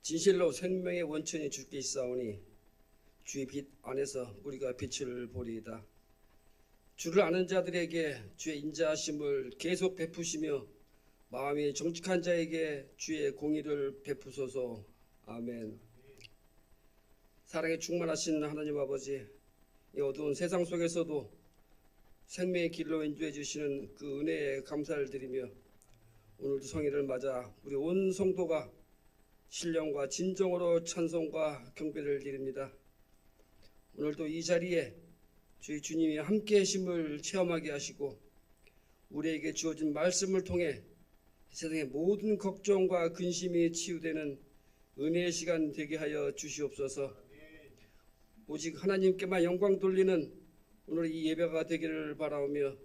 진실로 생명의 원천이 주께 있사오니 주의 빛 안에서 우리가 빛을 보리이다. 주를 아는 자들에게 주의 인자하심을 계속 베푸시며 마음이 정직한 자에게 주의 공의를 베푸소서. 아멘. 사랑에 충만하신 하나님 아버지, 이 어두운 세상 속에서도 생명의 길로 인도해 주시는 그 은혜에 감사를 드리며 오늘도 성일을 맞아 우리 온 성도가 신령과 진정으로 찬송과 경배를 드립니다. 오늘도 이 자리에 저희 주님이 함께 하심을 체험하게 하시고 우리에게 주어진 말씀을 통해 세상의 모든 걱정과 근심이 치유되는 은혜의 시간 되게 하여 주시옵소서. 오직 하나님께만 영광 돌리는 오늘 이 예배가 되기를 바라오며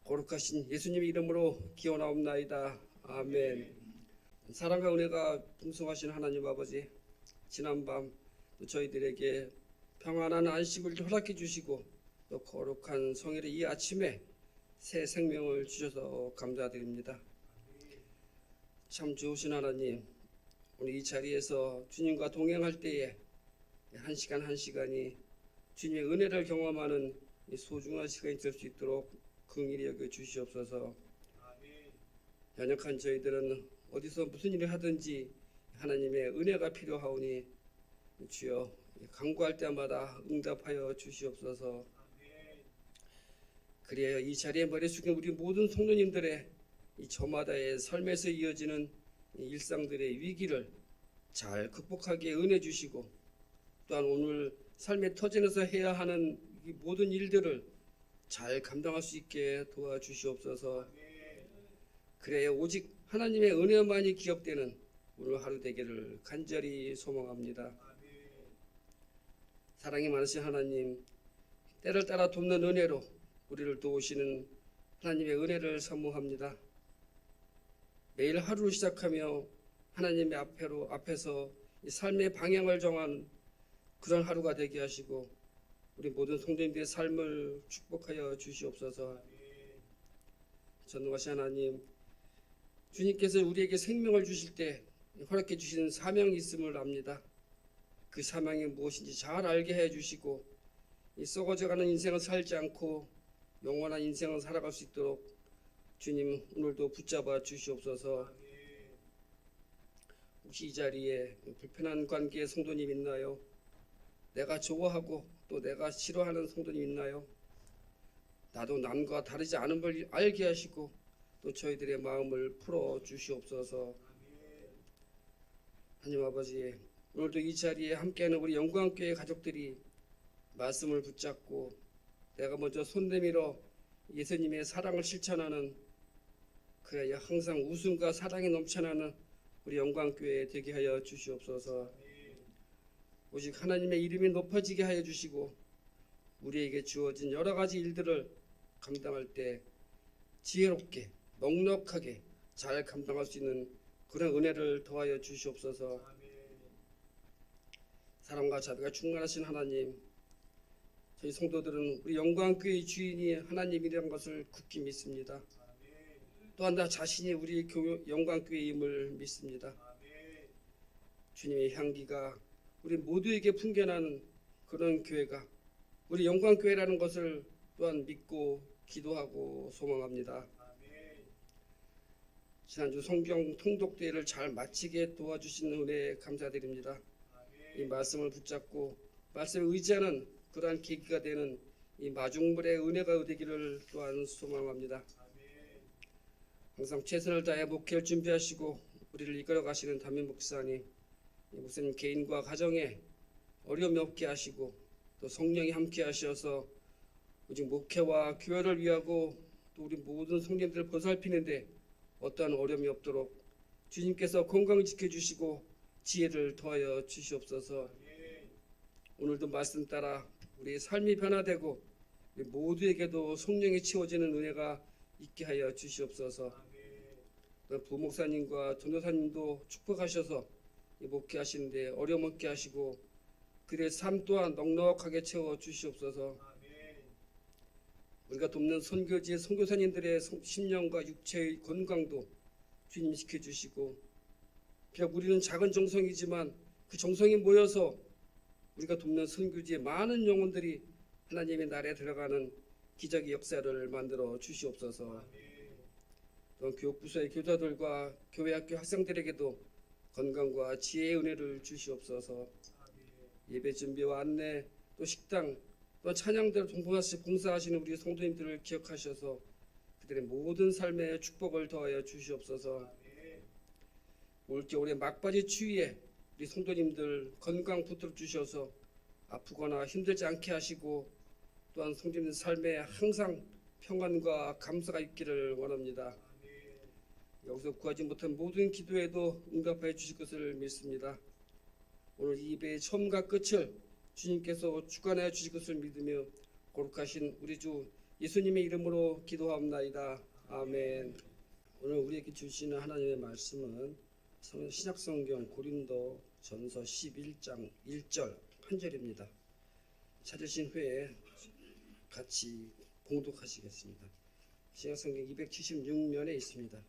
거룩하신 예수님의 이름으로 기원하옵나이다. 아멘. 사랑과 은혜가 풍성하신 하나님 아버지, 지난밤 저희들에게 평안한 안식을 허락해 주시고 또 거룩한 성일의 이 아침에 새 생명을 주셔서 감사드립니다. 참 좋으신 하나님, 오늘 이 자리에서 주님과 동행할 때에 한 시간 한 시간이 주님의 은혜를 경험하는 이 소중한 시간이 될 수 있도록 긍휼히 여겨 주시옵소서. 연약한 저희들은 어디서 무슨 일을 하든지 하나님의 은혜가 필요하오니 주여 간구할 때마다 응답하여 주시옵소서. 그래야 이 자리에 머리 숙인 우리 모든 성도님들의 이 저마다의 삶에서 이어지는 이 일상들의 위기를 잘 극복하게 은혜 주시고 또한 오늘 삶의 터전에서 해야 하는 이 모든 일들을 잘 감당할 수 있게 도와주시옵소서. 그래야 오직 하나님의 은혜만이 기억되는 오늘 하루 되기를 간절히 소망합니다. 사랑이 많으신 하나님, 때를 따라 돕는 은혜로 우리를 도우시는 하나님의 은혜를 사모합니다. 매일 하루를 시작하며 하나님의 앞에서 이 삶의 방향을 정한 그런 하루가 되게 하시고 우리 모든 성도님들의 삶을 축복하여 주시옵소서. 전능하신 하나님, 주님께서 우리에게 생명을 주실 때 허락해 주시는 사명이 있음을 압니다. 그 사명이 무엇인지 잘 알게 해 주시고 이 썩어져가는 인생을 살지 않고 영원한 인생을 살아갈 수 있도록 주님 오늘도 붙잡아 주시옵소서. 혹시 이 자리에 불편한 관계의 성도님 있나요? 내가 좋아하고 또 내가 싫어하는 성도님 있나요? 나도 남과 다르지 않은 걸 알게 하시고 또 저희들의 마음을 풀어 주시옵소서. 하나님 아버지, 오늘도 이 자리에 함께하는 우리 영광교회 가족들이 말씀을 붙잡고 내가 먼저 손 내밀어 예수님의 사랑을 실천하는 그래야 항상 웃음과 사랑이 넘쳐나는 우리 영광교회 되게 하여 주시옵소서. 오직 하나님의 이름이 높아지게 하여 주시고 우리에게 주어진 여러 가지 일들을 감당할 때 지혜롭게 넉넉하게 잘 감당할 수 있는 그런 은혜를 더하여 주시옵소서. 사랑과 자비가 충만하신 하나님, 저희 성도들은 우리 영광교회의 주인이 하나님이라는 것을 굳게 믿습니다. 또한 나 자신이 우리 영광교회임을 믿습니다. 주님의 향기가 우리 모두에게 풍겨나는 그런 교회가 우리 영광교회라는 것을 또한 믿고 기도하고 소망합니다. 지난주 성경 통독대회를 잘 마치게 도와주시는 은혜에 감사드립니다. 이 말씀을 붙잡고 말씀에 의지하는 그러한 계기가 되는 이 마중물의 은혜가 되기를 또한 소망합니다. 항상 최선을 다해 목회를 준비하시고 우리를 이끌어 가시는 담임 목사님, 목사님 개인과 가정에 어려움이 없게 하시고 또 성령이 함께 하셔서 오직 목회와 교회를 위하고 또 우리 모든 성도님들을 보살피는데 어떠한 어려움이 없도록 주님께서 건강을 지켜주시고 지혜를 더하여 주시옵소서. 오늘도 말씀 따라 우리의 삶이 변화되고 우리 모두에게도 성령이 채워지는 은혜가 있게 하여 주시옵소서. 부목사님과 전도사님도 축복하셔서 목회하시는데 어려움 없게 하시고 그들의 삶 또한 넉넉하게 채워 주시옵소서. 우리가 돕는 선교지의 선교사님들의 심령과 육체의 건강도 주님 지켜주시고 비록 우리는 작은 정성이지만 그 정성이 모여서 우리가 돕는 선교지의 많은 영혼들이 하나님의 나라에 들어가는 기적의 역사를 만들어 주시옵소서. 또한 교육부서의 교사들과 교회 학교 학생들에게도 건강과 지혜의 은혜를 주시옵소서. 예배 준비와 안내, 또 식당, 또 찬양대로 봉사하시는 우리 성도님들을 기억하셔서 그들의 모든 삶에 축복을 더하여 주시옵소서. 올겨울의 막바지 추위에 우리 성도님들 건강 붙들어 주셔서 아프거나 힘들지 않게 하시고, 또한 성도님들 삶에 항상 평안과 감사가 있기를 원합니다. 여기서 구하지 못한 모든 기도에도 응답하여 주실 것을 믿습니다. 오늘 이 예배의 처음과 끝을 주님께서 주관하여 주실 것을 믿으며 거룩하신 우리 주 예수님의 이름으로 기도하옵나이다. 아멘. 오늘 우리에게 주시는 하나님의 말씀은 신약성경 고린도 전서 11장 1절 한 절입니다. 찾으신 후에 같이 봉독하시겠습니다. 신약성경 276면에 있습니다.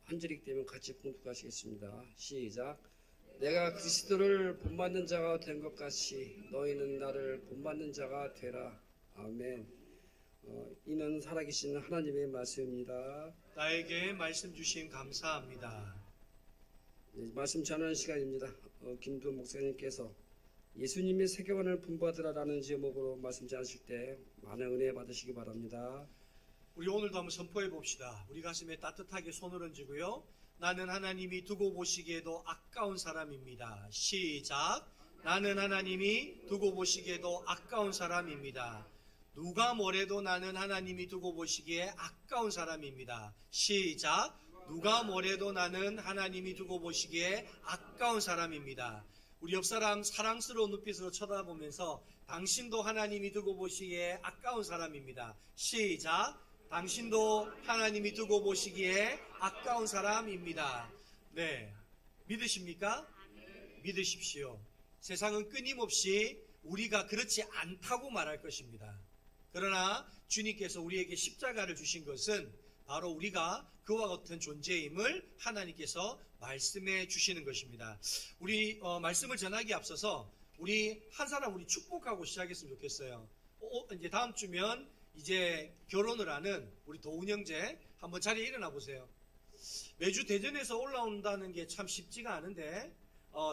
한 절이기 때문에 같이 봉독하시겠습니다. 시작. 내가 그리스도를 본받는 자가 된 것 같이 너희는 나를 본받는 자가 되라. 아멘. 이는 살아계신 하나님의 말씀입니다. 나에게 말씀 주신 감사합니다. 말씀 전하는 시간입니다. 김두원 목사님께서 예수님의 세계관을 본받으라라는 제목으로 말씀 전하실 때 많은 은혜 받으시기 바랍니다. 우리 오늘도 한번 선포해 봅시다. 우리 가슴에 따뜻하게 손을 얹고요. 나는 하나님이 두고 보시기에도 아까운 사람입니다. 시작. 나는 하나님이 두고 보시기에도 아까운 사람입니다. 누가 뭐래도 나는 하나님이 두고 보시기에 아까운 사람입니다. 시작. 누가 뭐래도 나는 하나님이 두고 보시기에 아까운 사람입니다. 우리 옆사람 사랑스러운 눈빛으로 쳐다보면서 당신도 하나님이 두고 보시기에 아까운 사람입니다. 시작. 당신도 하나님이 두고 보시기에 아까운 사람입니다. 네, 믿으십니까? 믿으십시오. 세상은 끊임없이 우리가 그렇지 않다고 말할 것입니다. 그러나 주님께서 우리에게 십자가를 주신 것은 바로 우리가 그와 같은 존재임을 하나님께서 말씀해 주시는 것입니다. 우리 말씀을 전하기에 앞서서 우리 한 사람 우리 축복하고 시작했으면 좋겠어요. 이제 다음 주면 이제 결혼을 하는 우리 도훈 형제 한번 자리에 일어나 보세요. 매주 대전에서 올라온다는 게 참 쉽지가 않은데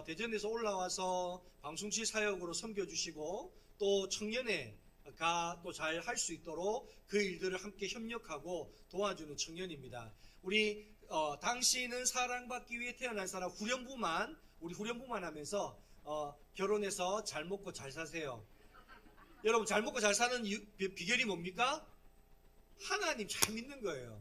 대전에서 올라와서 방송실 사역으로 섬겨주시고 또 청년회가 또 잘 할 수 있도록 그 일들을 함께 협력하고 도와주는 청년입니다. 우리 당신은 사랑받기 위해 태어난 사람 우리 후렴부만 하면서 결혼해서 잘 먹고 잘 사세요. 여러분 잘 먹고 잘 사는 비결이 뭡니까? 하나님 잘 믿는 거예요.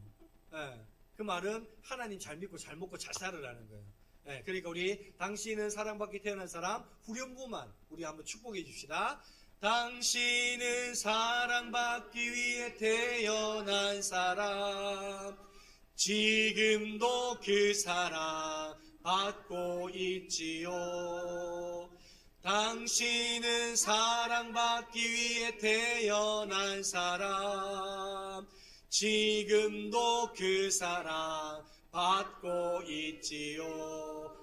네, 그 말은 하나님 잘 믿고 잘 먹고 잘 살으라는 거예요. 네, 그러니까 우리 당신은 사랑받기 태어난 사람 후렴부만 우리 한번 축복해 줍시다. 당신은 사랑받기 위해 태어난 사람 지금도 그 사랑 받고 있지요. 당신은 사랑받기 위해 태어난 사람 지금도 그 사랑 받고 있지요.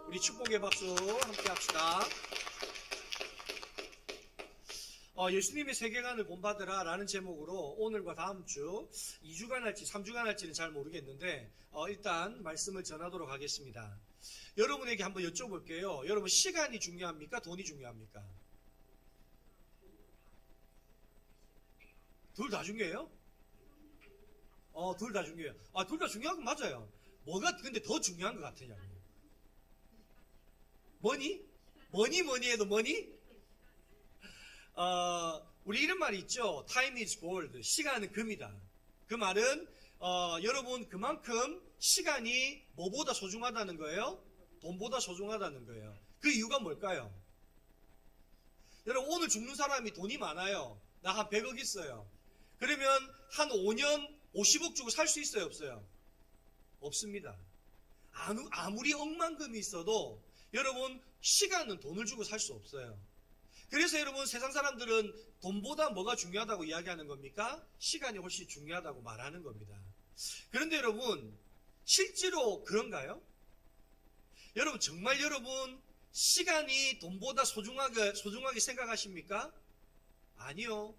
우리 축복의 박수 함께 합시다. 예수님의 세계관을 본받으라 라는 제목으로 오늘과 다음 주 2주간 할지 3주간 할지는 잘 모르겠는데 일단 말씀을 전하도록 하겠습니다. 여러분에게 한번 여쭤볼게요. 여러분 시간이 중요합니까? 돈이 중요합니까? 둘 다 중요해요? 둘 다 중요해요. 둘 다 중요한 건 맞아요. 뭐가 근데 더 중요한 것 같으냐고요. 뭐니 해도 뭐니? 우리 이런 말이 있죠. Time is gold. 시간은 금이다. 그 말은 여러분 그만큼 시간이 뭐보다 소중하다는 거예요? 돈보다 소중하다는 거예요. 그 이유가 뭘까요? 여러분 오늘 죽는 사람이 돈이 많아요. 나 한 100억 있어요. 그러면 한 5년 50억 주고 살 수 있어요? 없어요? 없습니다. 아무리 억만금이 있어도 여러분 시간은 돈을 주고 살 수 없어요. 그래서 여러분 세상 사람들은 돈보다 뭐가 중요하다고 이야기하는 겁니까? 시간이 훨씬 중요하다고 말하는 겁니다. 그런데 여러분 실제로 그런가요? 여러분, 정말 여러분 시간이 돈보다 소중하게 생각하십니까? 아니요.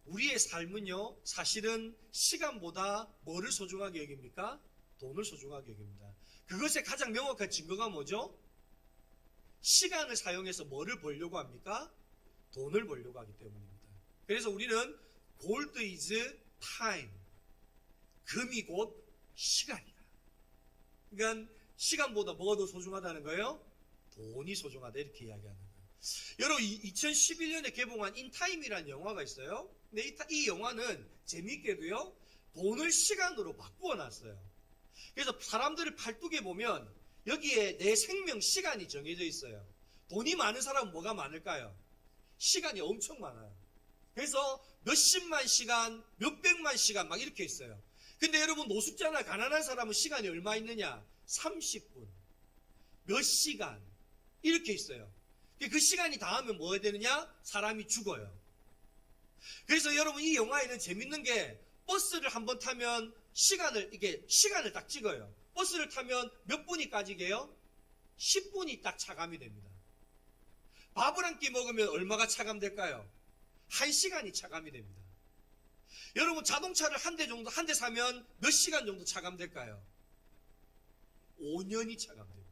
우리의 삶은요, 사실은 시간보다 뭐를 소중하게 여깁니까? 돈을 소중하게 여깁니다. 그것의 가장 명확한 증거가 뭐죠? 시간을 사용해서 뭐를 벌려고 합니까? 돈을 벌려고 하기 때문입니다. 그래서 우리는 gold is time. 금이 곧 시간이다. 그러니까 시간보다 뭐가 더 소중하다는 거예요? 돈이 소중하다, 이렇게 이야기하는 거예요. 여러분, 2011년에 개봉한 인타임이라는 영화가 있어요. 근데 이 영화는 재미있게도요, 돈을 시간으로 바꾸어 놨어요. 그래서 사람들을 팔뚝에 보면 여기에 내 생명 시간이 정해져 있어요. 돈이 많은 사람은 뭐가 많을까요? 시간이 엄청 많아요. 그래서 몇십만 시간, 몇백만 시간 막 이렇게 있어요. 근데 여러분, 노숙자나 가난한 사람은 시간이 얼마 있느냐? 30분, 몇 시간 이렇게 있어요. 그 시간이 닿으면 뭐 해야 되느냐? 사람이 죽어요. 그래서 여러분, 이 영화에는 재밌는 게 버스를 한번 타면 시간을 딱 찍어요. 버스를 타면 몇 분이 까지게요? 10분이 딱 차감이 됩니다. 밥을 한 끼 먹으면 얼마가 차감될까요? 1시간이 차감이 됩니다. 여러분, 자동차를 한 대 사면 몇 시간 정도 차감될까요? 5년이 차감됩니다.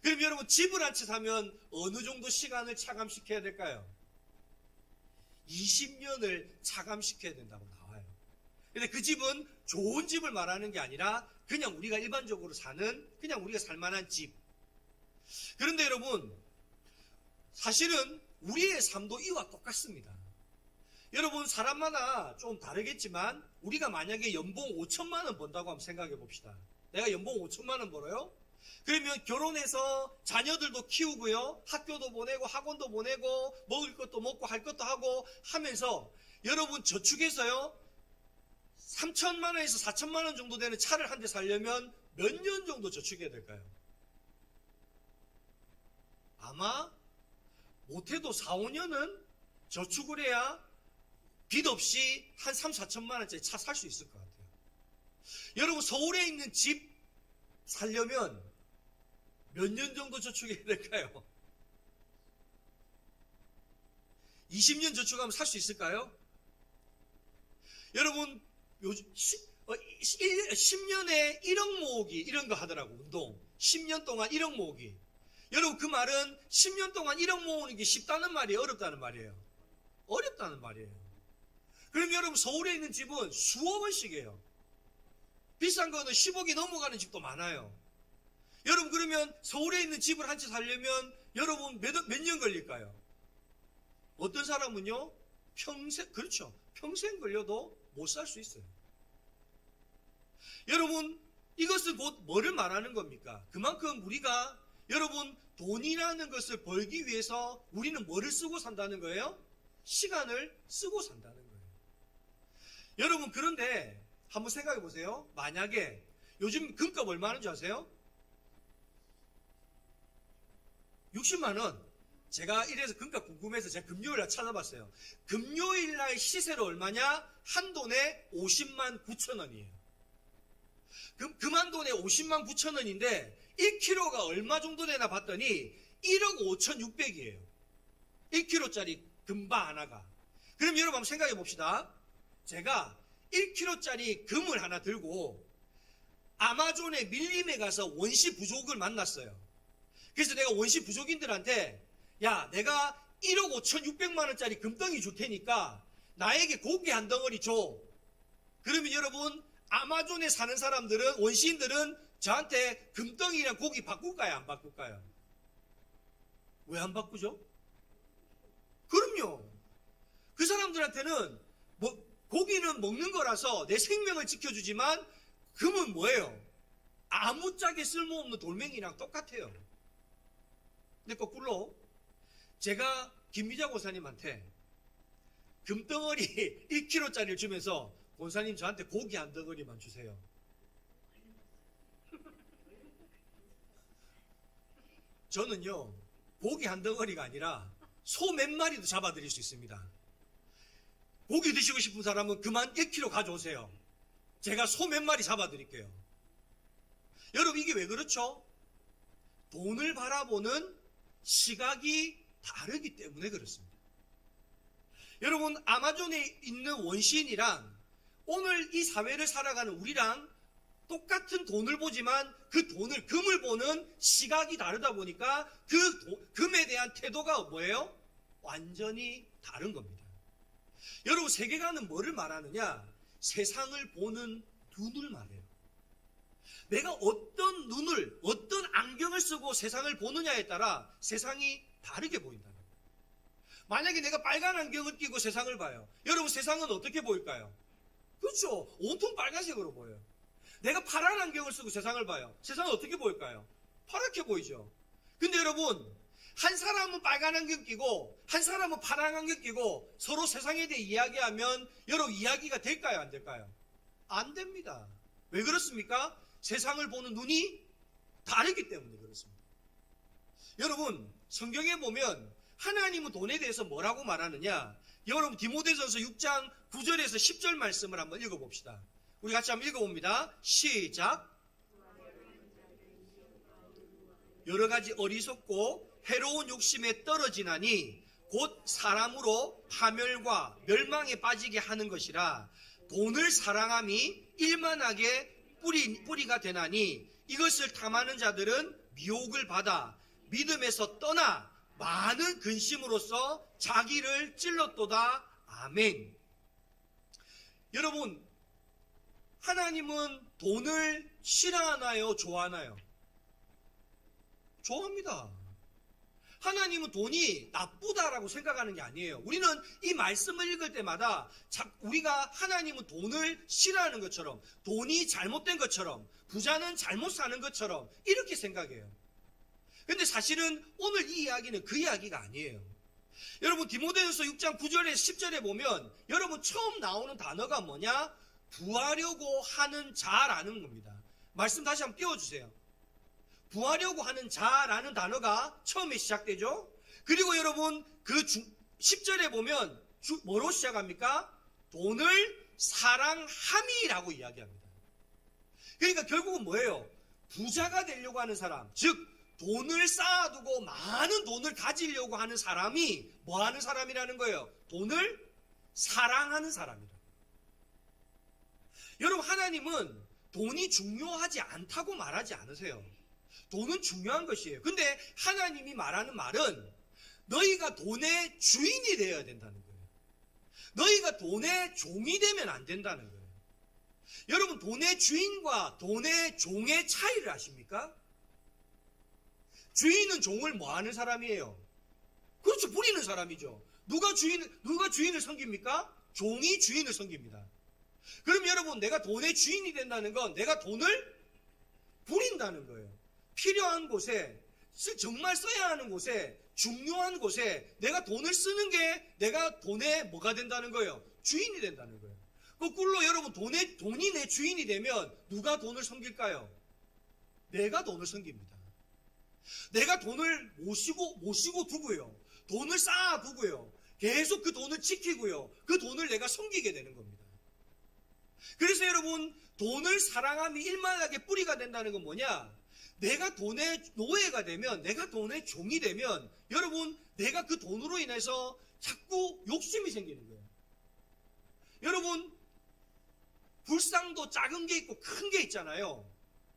그럼 여러분, 집을 한 채 사면 어느 정도 시간을 차감시켜야 될까요? 20년을 차감시켜야 된다고 나와요. 근데 그 집은 좋은 집을 말하는 게 아니라 그냥 우리가 일반적으로 사는, 그냥 우리가 살만한 집. 그런데 여러분, 사실은 우리의 삶도 이와 똑같습니다. 여러분, 사람마다 좀 다르겠지만 우리가 만약에 연봉 5천만 원 번다고 한번 생각해 봅시다. 내가 연봉 5천만 원 벌어요? 그러면 결혼해서 자녀들도 키우고요, 학교도 보내고 학원도 보내고 먹을 것도 먹고 할 것도 하고 하면서 여러분, 저축해서요 3천만 원에서 4천만 원 정도 되는 차를 한 대 사려면 몇 년 정도 저축해야 될까요? 아마 못해도 4, 5년은 저축을 해야 빚 없이 한 3, 4천만 원짜리 차 살 수 있을 것 같아요. 여러분, 서울에 있는 집 살려면 몇 년 정도 저축해야 될까요? 20년 저축하면 살 수 있을까요? 여러분, 요즘 10년에 1억 모으기 이런 거 하더라고. 운동 10년 동안 1억 모으기. 여러분, 그 말은 10년 동안 1억 모으는 게 쉽다는 말이에요, 어렵다는 말이에요? 어렵다는 말이에요. 그럼 여러분, 서울에 있는 집은 수억 원씩이에요. 비싼 거는 10억이 넘어가는 집도 많아요. 여러분, 그러면 서울에 있는 집을 한 채 살려면 여러분 몇 년 걸릴까요? 어떤 사람은요, 그렇죠, 평생 걸려도 못 살 수 있어요. 여러분, 이것은 곧 뭐를 말하는 겁니까? 그만큼 우리가, 여러분, 돈이라는 것을 벌기 위해서 우리는 뭐를 쓰고 산다는 거예요? 시간을 쓰고 산다는 거예요. 여러분, 그런데 한번 생각해 보세요. 만약에 요즘 금값 얼마 하는지 아세요? 60만 원. 제가 이래서 금값 궁금해서 제가 금요일날 찾아봤어요. 금요일날 시세로 얼마냐? 한 돈에 50만 9천 원이에요. 금한 돈에 50만 9천 원인데 1kg가 얼마 정도 되나 봤더니 1억 5천 6백이에요. 1kg짜리 금바 하나가. 그럼 여러분 한번 생각해 봅시다. 제가 1kg짜리 금을 하나 들고 아마존의 밀림에 가서 원시 부족을 만났어요. 그래서 내가 원시 부족인들한테, 야, 내가 1억 5천 6백만 원짜리 금덩이 줄 테니까 나에게 고기 한 덩어리 줘. 그러면 여러분, 아마존에 사는 사람들은, 원시인들은 저한테 금덩이랑 고기 바꿀까요, 안 바꿀까요? 왜 안 바꾸죠? 그럼요. 그 사람들한테는 고기는 먹는 거라서 내 생명을 지켜주지만 금은 뭐예요? 아무짝에 쓸모없는 돌멩이랑 똑같아요. 근데 거꾸로 제가 김미자 권사님한테 금덩어리 1kg짜리를 주면서, 권사님 저한테 고기 한 덩어리만 주세요. 저는요, 고기 한 덩어리가 아니라 소 몇 마리도 잡아드릴 수 있습니다. 고기 드시고 싶은 사람은 그만 1kg 가져오세요. 제가 소 몇 마리 잡아드릴게요. 여러분, 이게 왜 그렇죠? 돈을 바라보는 시각이 다르기 때문에 그렇습니다. 여러분, 아마존에 있는 원시인이랑 오늘 이 사회를 살아가는 우리랑 똑같은 돈을 보지만 그 돈을, 금을 보는 시각이 다르다 보니까 그 금에 대한 태도가 뭐예요? 완전히 다른 겁니다. 여러분, 세계관은 뭐를 말하느냐? 세상을 보는 눈을 말해요. 내가 어떤 눈을, 어떤 안경을 쓰고 세상을 보느냐에 따라 세상이 다르게 보인다는 거예요. 만약에 내가 빨간 안경을 끼고 세상을 봐요. 여러분, 세상은 어떻게 보일까요? 그렇죠. 온통 빨간색으로 보여요. 내가 파란 안경을 쓰고 세상을 봐요. 세상은 어떻게 보일까요? 파랗게 보이죠. 근데 여러분, 한 사람은 빨간 안경 끼고 한 사람은 파란 안경 끼고 서로 세상에 대해 이야기하면 여러분, 이야기가 될까요? 안 될까요? 안 됩니다. 왜 그렇습니까? 세상을 보는 눈이 다르기 때문에 그렇습니다. 여러분, 성경에 보면 하나님은 돈에 대해서 뭐라고 말하느냐? 여러분, 디모데전서 6장 9절에서 10절 말씀을 한번 읽어봅시다. 우리 같이 한번 읽어봅니다. 시작. 여러 가지 어리석고 해로운 욕심에 떨어지나니 곧 사람으로 파멸과 멸망에 빠지게 하는 것이라. 돈을 사랑함이 일만하게 뿌리가 되나니 이것을 탐하는 자들은 미혹을 받아 믿음에서 떠나 많은 근심으로써 자기를 찔렀도다. 아멘. 여러분, 하나님은 돈을 싫어하나요? 좋아하나요? 좋아합니다. 하나님은 돈이 나쁘다라고 생각하는 게 아니에요. 우리는 이 말씀을 읽을 때마다 우리가 하나님은 돈을 싫어하는 것처럼, 돈이 잘못된 것처럼, 부자는 잘못 사는 것처럼 이렇게 생각해요. 근데 사실은 오늘 이 이야기는 그 이야기가 아니에요. 여러분, 디모데전서 6장 9절에서 10절에 보면 여러분, 처음 나오는 단어가 뭐냐? 부하려고 하는 자라는 겁니다. 말씀 다시 한번 띄워주세요. 부하려고 하는 자라는 단어가 처음에 시작되죠. 그리고 여러분, 그 10절에 보면 뭐로 시작합니까? 돈을 사랑함이라고 이야기합니다. 그러니까 결국은 뭐예요? 부자가 되려고 하는 사람, 즉 돈을 쌓아두고 많은 돈을 가지려고 하는 사람이 뭐 하는 사람이라는 거예요? 돈을 사랑하는 사람이다. 여러분, 하나님은 돈이 중요하지 않다고 말하지 않으세요. 돈은 중요한 것이에요. 근데 하나님이 말하는 말은 너희가 돈의 주인이 되어야 된다는 거예요. 너희가 돈의 종이 되면 안 된다는 거예요. 여러분, 돈의 주인과 돈의 종의 차이를 아십니까? 주인은 종을 뭐 하는 사람이에요? 그렇죠. 부리는 사람이죠. 누가 주인을 섬깁니까? 종이 주인을 섬깁니다. 그럼 여러분, 내가 돈의 주인이 된다는 건 내가 돈을 부린다는 거예요. 필요한 곳에, 정말 써야 하는 곳에, 중요한 곳에 내가 돈을 쓰는 게 내가 돈의 뭐가 된다는 거예요? 주인이 된다는 거예요. 거꾸로 여러분, 돈이 내 주인이 되면 누가 돈을 섬길까요? 내가 돈을 섬깁니다. 내가 돈을 모시고 두고요. 돈을 쌓아두고요. 계속 그 돈을 지키고요. 그 돈을 내가 섬기게 되는 겁니다. 그래서 여러분, 돈을 사랑함이 일만하게 뿌리가 된다는 건 뭐냐? 내가 돈의 노예가 되면, 내가 돈의 종이 되면 여러분, 내가 그 돈으로 인해서 자꾸 욕심이 생기는 거예요. 여러분, 불상도 작은 게 있고 큰 게 있잖아요.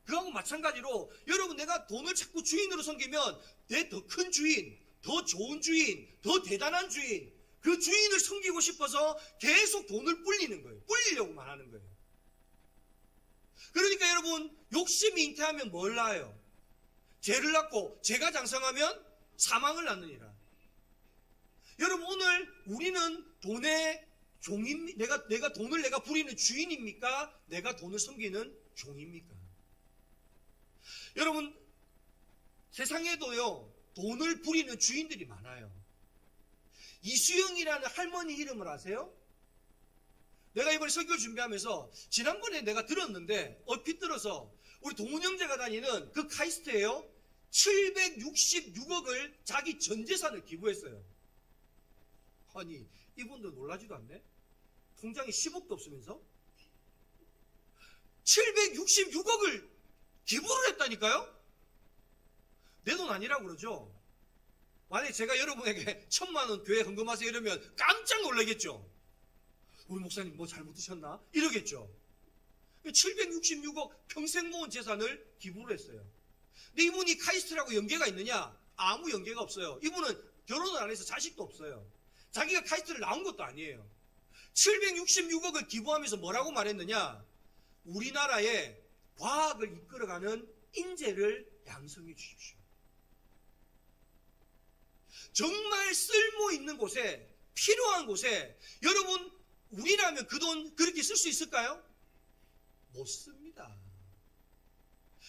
그거하고 마찬가지로 여러분, 내가 돈을 자꾸 주인으로 섬기면 내 더 큰 주인, 더 좋은 주인, 더 대단한 주인, 그 주인을 섬기고 싶어서 계속 돈을 불리는 거예요. 불리려고만 하는 거예요. 그러니까 여러분, 욕심이 잉태하면 뭘 낳아요? 죄를 낳고 죄가 장성하면 사망을 낳느니라. 여러분, 오늘 우리는 돈의 종입니까? 내가 돈을 내가 부리는 주인입니까? 내가 돈을 섬기는 종입니까? 여러분, 세상에도요, 돈을 부리는 주인들이 많아요. 이수영이라는 할머니 이름을 아세요? 내가 이번에 설교를 준비하면서 지난번에 내가 들었는데 얼핏 들어서 우리 동훈 형제가 다니는 그 카이스트에요, 766억을 자기 전 재산을 기부했어요. 아니, 이분도 놀라지도 않네? 통장에 10억도 없으면서 766억을 기부를 했다니까요? 내 돈 아니라고 그러죠. 만약에 제가 여러분에게 1,000만 원 교회 헌금하세요 이러면 깜짝 놀라겠죠. 우리 목사님 뭐 잘못 드셨나? 이러겠죠. 766억 평생 모은 재산을 기부를 했어요. 근데 이분이 카이스트라고 연계가 있느냐? 아무 연계가 없어요. 이분은 결혼을 안 해서 자식도 없어요. 자기가 카이스트를 나온 것도 아니에요. 766억을 기부하면서 뭐라고 말했느냐? 우리나라의 과학을 이끌어가는 인재를 양성해 주십시오. 정말 쓸모 있는 곳에, 필요한 곳에, 여러분 우리라면 그 돈 그렇게 쓸 수 있을까요? 못 씁니다.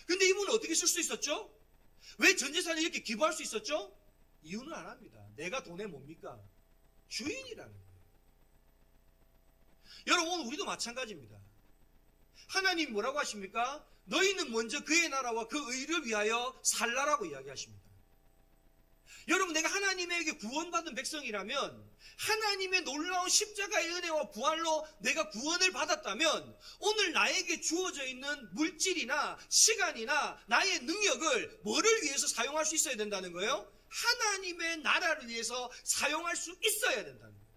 근데 이분은 어떻게 쓸 수 있었죠? 왜 전 재산을 이렇게 기부할 수 있었죠? 이유는 안 합니다. 내가 돈의 뭡니까? 주인이라는 거예요. 여러분 우리도 마찬가지입니다. 하나님 뭐라고 하십니까? 너희는 먼저 그의 나라와 그 의를 위하여 살라라고 이야기하십니다. 여러분 내가 하나님에게 구원받은 백성이라면 하나님의 놀라운 십자가의 은혜와 부활로 내가 구원을 받았다면 오늘 나에게 주어져 있는 물질이나 시간이나 나의 능력을 뭐를 위해서 사용할 수 있어야 된다는 거예요? 하나님의 나라를 위해서 사용할 수 있어야 된다는 거예요.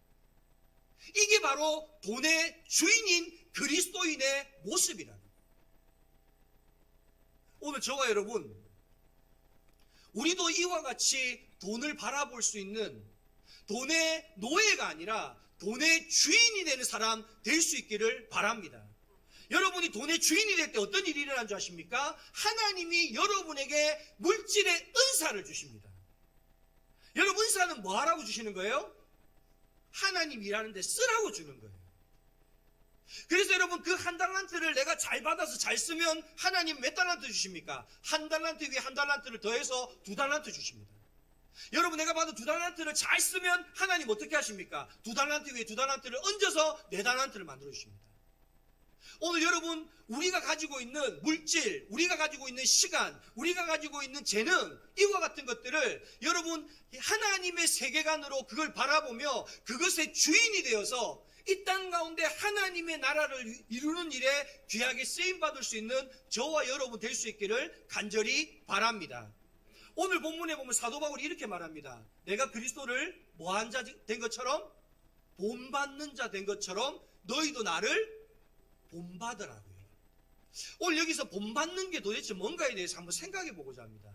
이게 바로 돈의 주인인 그리스도인의 모습이라는 거예요. 오늘 저와 여러분 우리도 이와 같이 돈을 바라볼 수 있는 돈의 노예가 아니라 돈의 주인이 되는 사람 될 수 있기를 바랍니다. 여러분이 돈의 주인이 될 때 어떤 일이 일어난 줄 아십니까? 하나님이 여러분에게 물질의 은사를 주십니다. 여러분 은사는 뭐 하라고 주시는 거예요? 하나님 일하는데 쓰라고 주는 거예요. 그래서 여러분 그 한 달란트를 내가 잘 받아서 잘 쓰면 하나님 몇 달란트 주십니까? 한 달란트 위에 한 달란트를 더해서 2달란트 주십니다. 여러분 내가 받은 2달란트를 잘 쓰면 하나님 어떻게 하십니까? 2달란트 위에 2달란트를 얹어서 4달란트를 만들어 주십니다. 오늘 여러분 우리가 가지고 있는 물질, 우리가 가지고 있는 시간, 우리가 가지고 있는 재능 이와 같은 것들을 여러분 하나님의 세계관으로 그걸 바라보며 그것의 주인이 되어서 이 땅 가운데 하나님의 나라를 이루는 일에 귀하게 쓰임받을 수 있는 저와 여러분 될 수 있기를 간절히 바랍니다. 오늘 본문에 보면 사도 바울이 이렇게 말합니다. 내가 그리스도를 뭐한 자 된 것처럼 본받는 자 된 것처럼 너희도 나를 본받으라고요. 오늘 여기서 본받는 게 도대체 뭔가에 대해서 한번 생각해 보고자 합니다.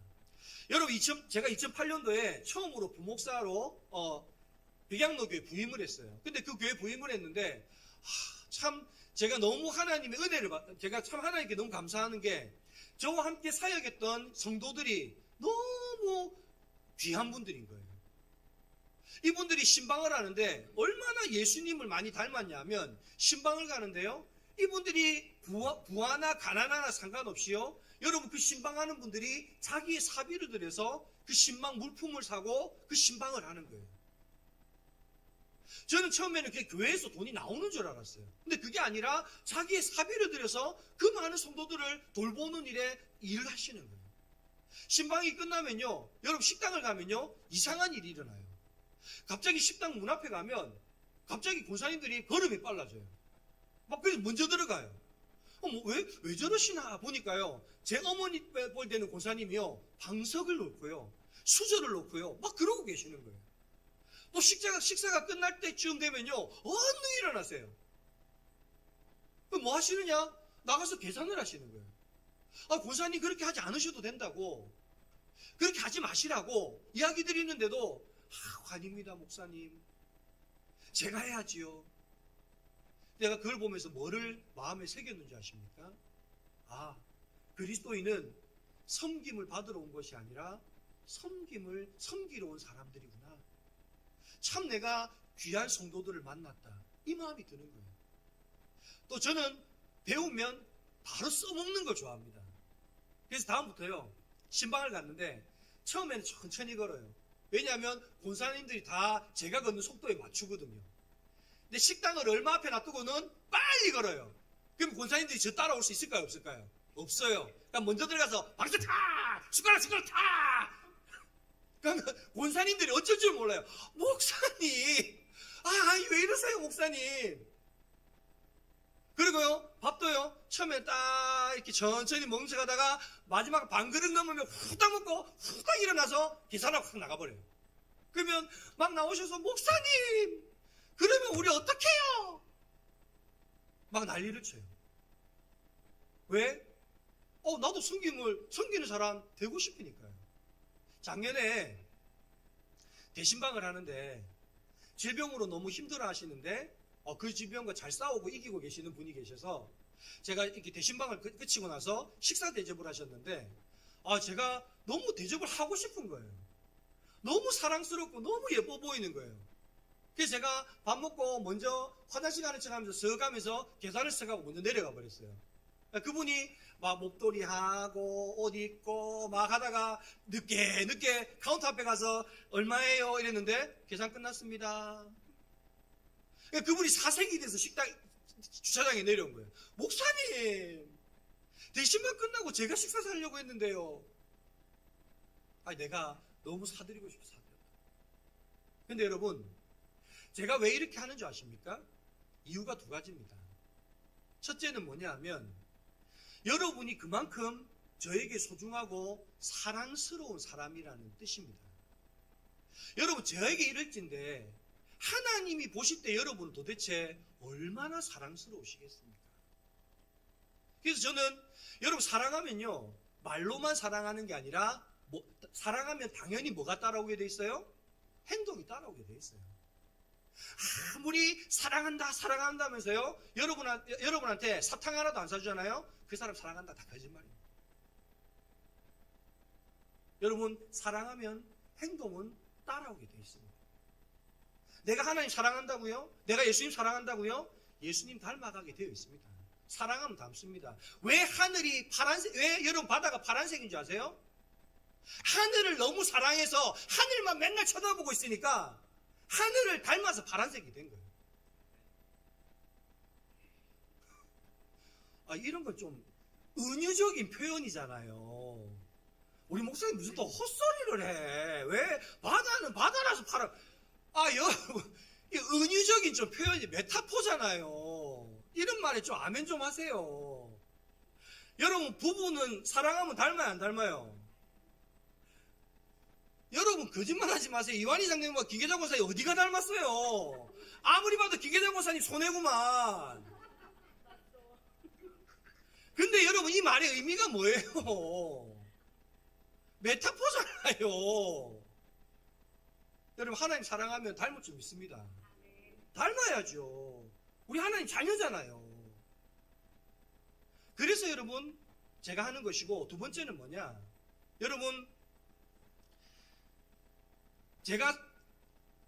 여러분 제가 2008년도에 처음으로 부목사로 백양로교회 부임을 했어요. 근데 그 교회 부임을 했는데 참 제가 너무 하나님의 은혜를 제가 참 하나님께 너무 감사하는 게 저와 함께 사역했던 성도들이 너무 귀한 분들인 거예요. 이분들이 신방을 하는데 얼마나 예수님을 많이 닮았냐면 신방을 가는데요. 이분들이 부하나 가난하나 상관없이요. 여러분 그 신방하는 분들이 자기의 사비를 들여서 그 신방 물품을 사고 그 신방을 하는 거예요. 저는 처음에는 그게 교회에서 돈이 나오는 줄 알았어요. 근데 그게 아니라 자기의 사비를 들여서 그 많은 성도들을 돌보는 일에 일을 하시는 거예요. 신방이 끝나면요. 여러분 식당을 가면요. 이상한 일이 일어나요. 갑자기 식당 문 앞에 가면 갑자기 권사님들이 걸음이 빨라져요. 막 그래서 먼저 들어가요. 왜 저러시나 보니까요. 제 어머니 볼 때는 권사님이요. 방석을 놓고요. 수저를 놓고요. 막 그러고 계시는 거예요. 또 식사가 끝날 때쯤 되면요. 얼른 일어나세요. 뭐 하시느냐? 나가서 계산을 하시는 거예요. 권사님 그렇게 하지 않으셔도 된다고. 그렇게 하지 마시라고 이야기 드리는데도 아닙니다 목사님. 제가 해야지요. 내가 그걸 보면서 뭐를 마음에 새겼는지 아십니까? 그리스도인은 섬김을 받으러 온 것이 아니라 섬기러 온 사람들이구나. 참 내가 귀한 성도들을 만났다. 이 마음이 드는 거예요. 또 저는 배우면 바로 써먹는 걸 좋아합니다. 그래서 다음부터요. 신방을 갔는데 처음에는 천천히 걸어요. 왜냐하면 권사님들이 다 제가 걷는 속도에 맞추거든요. 근데 식당을 얼마 앞에 놔두고는 빨리 걸어요. 그럼 권사님들이 저 따라올 수 있을까요? 없을까요? 없어요. 그러니까 먼저 들어가서 박수 타! 숟가락 타! 그러면 권사님들이 어쩔 줄 몰라요. 목사님! 왜 이러세요 목사님? 그리고요, 밥도요, 처음에 딱 이렇게 천천히 먹으면서 가다가 마지막 반 그릇 넘으면 후딱 먹고 후딱 일어나서 계산하고 확 나가버려요. 그러면 막 나오셔서, 목사님, 그러면 우리 어떡해요? 막 난리를 쳐요. 왜? 나도 섬기는 사람 되고 싶으니까요. 작년에 대신방을 하는데 질병으로 너무 힘들어 하시는데 그 질병과 잘 싸우고 이기고 계시는 분이 계셔서 제가 이렇게 대신방을 끝이고 나서 식사 대접을 하셨는데 제가 너무 대접을 하고 싶은 거예요. 너무 사랑스럽고 너무 예뻐 보이는 거예요. 그래서 제가 밥 먹고 먼저 화장실 가는 척 하면서 서 가면서 계산을 써가고 먼저 내려가 버렸어요. 그분이 막 목도리 하고 옷 입고 막 하다가 늦게 카운터 앞에 가서 얼마예요? 이랬는데 계산 끝났습니다. 그분이 사색이 돼서 식당 주차장에 내려온 거예요. 목사님, 대신만 끝나고 제가 식사 사려고 했는데요. 내가 너무 사드리고 싶어 사드렸다. 근데 여러분, 제가 왜 이렇게 하는 줄 아십니까? 이유가 두 가지입니다. 첫째는 뭐냐 하면 여러분이 그만큼 저에게 소중하고 사랑스러운 사람이라는 뜻입니다. 여러분, 저에게 이럴진데 하나님이 보실 때 여러분은 도대체 얼마나 사랑스러우시겠습니까? 그래서 저는 여러분 사랑하면요, 말로만 사랑하는 게 아니라 사랑하면 당연히 뭐가 따라오게 돼 있어요? 행동이 따라오게 돼 있어요. 아무리 사랑한다 하면서요, 여러분한테 사탕 하나도 안 사주잖아요? 그 사람 사랑한다 다 거짓말이에요. 여러분, 사랑하면 행동은 따라오게 돼 있습니다. 내가 하나님 사랑한다고요? 내가 예수님 사랑한다고요? 예수님 닮아가게 되어 있습니다. 사랑하면 닮습니다. 왜 여러분 바다가 파란색인 줄 아세요? 하늘을 너무 사랑해서 하늘만 맨날 쳐다보고 있으니까 하늘을 닮아서 파란색이 된 거예요. 이런 건 좀 은유적인 표현이잖아요. 우리 목사님 무슨 또 헛소리를 해. 왜 바다는 바다라서 파란. 여러분, 이 은유적인 좀 표현이 메타포잖아요. 이런 말에 좀 아멘 좀 하세요. 여러분, 부부는 사랑하면 닮아요, 안 닮아요? 여러분, 거짓말 하지 마세요. 이완희 장로님과 기계장 권사님 어디가 닮았어요? 아무리 봐도 기계장 권사님 손해구만. 근데 여러분, 이 말의 의미가 뭐예요? 메타포잖아요. 여러분, 하나님 사랑하면 닮을 줄 믿습니다. 닮아야죠. 우리 하나님 자녀잖아요. 그래서 여러분, 제가 하는 것이고, 두 번째는 뭐냐? 여러분,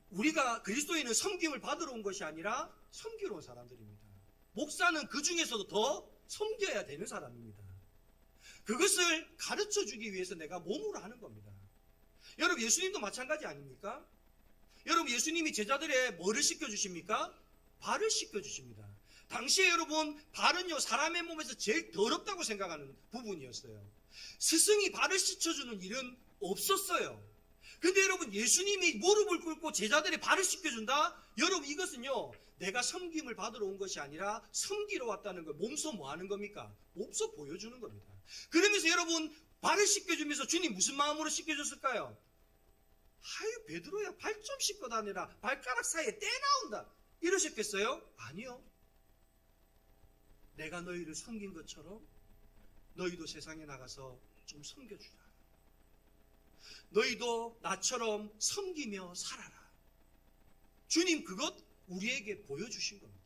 우리가 그리스도인은 섬김을 받으러 온 것이 아니라 섬기러 온 사람들입니다. 목사는 그 중에서도 더 섬겨야 되는 사람입니다. 그것을 가르쳐 주기 위해서 내가 몸으로 하는 겁니다. 여러분, 예수님도 마찬가지 아닙니까? 여러분, 예수님이 제자들의 뭐를 시켜주십니까? 발을 씻겨주십니다. 당시에 여러분, 발은요, 사람의 몸에서 제일 더럽다고 생각하는 부분이었어요. 스승이 발을 씻어주는 일은 없었어요. 근데 여러분, 예수님이 무릎을 꿇고 제자들의 발을 씻겨준다? 여러분, 이것은요, 내가 섬김을 받으러 온 것이 아니라 섬기러 왔다는 걸 몸소 뭐 하는 겁니까? 몸소 보여주는 겁니다. 그러면서 여러분, 발을 씻겨주면서 주님 무슨 마음으로 씻겨줬을까요? 베드로야, 발 좀 씻고 다니라. 발가락 사이에 때 나온다. 이러셨겠어요? 아니요. 내가 너희를 섬긴 것처럼 너희도 세상에 나가서 좀 섬겨주라. 너희도 나처럼 섬기며 살아라. 주님 그것 우리에게 보여주신 겁니다.